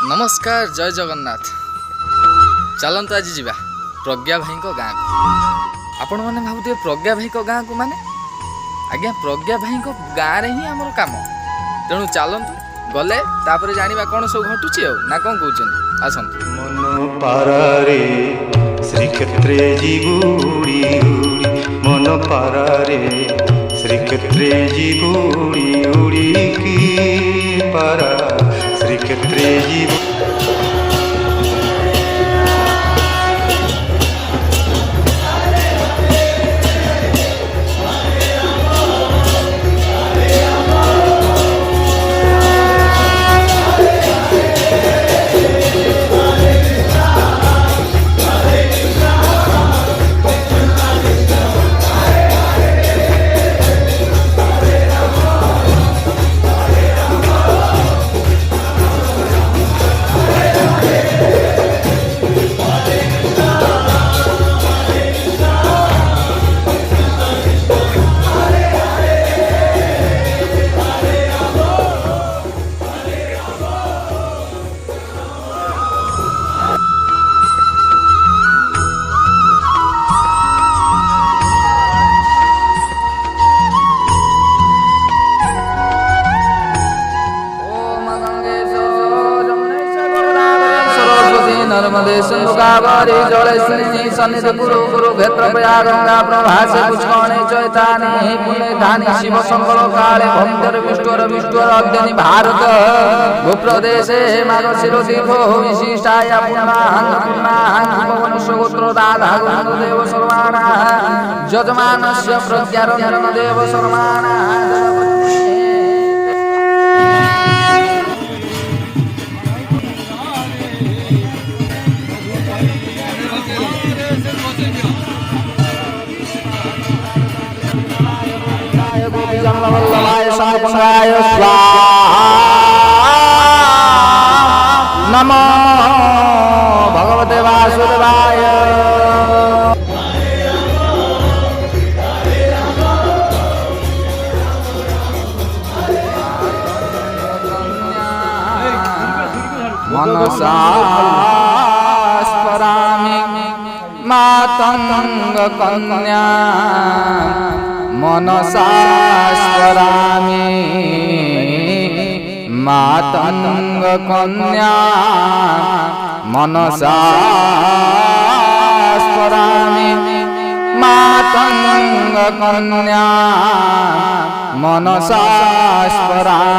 नमस्कार जय जगन्नाथ। चलत आज जा प्रज्ञा भाई गाँ को। आपण मैंने भावुए प्रज्ञा भाई गाँ को माने आज्ञा प्रज्ञा भाई गाँव में ही आमर कम। तेणु चलतु गले तापर जाना कौन सब घटुची ना कौन कहते आसतु। मन पारारे श्रीक्षेत्रे जीवुड़ी मन पारारे श्रीक्षेत्रे जीवुड़ी उड़ी की पारा श्रीक्षेत्रे जीव नर्मदे सिंधु कावेरी जलेस्मिन् सन्निधि कुरु कुरुक्षेत्र प्रयाग गंगा प्रभासे पुष्करणे चैतानि पुण्ये धानि शिव संकल काले भक्तर विष्णुर अध्यनि भारत भूप्रदेशे मार्गशीर दीर्घो विशिष्टाय पुण्यमान् पवनस्य गोत्र राधा गोविन्द देव सर्वाणा यजमानस्य प्रज्ञारञ्जन देव सर्वाणा। नमो भगवते वासुदेवाय। मनसा स्मरामि मातंग कन्या मनसा स्मरामि मातंग कन्या मनसा स्मरामि मातंग कन्या मनसा स्मरामि।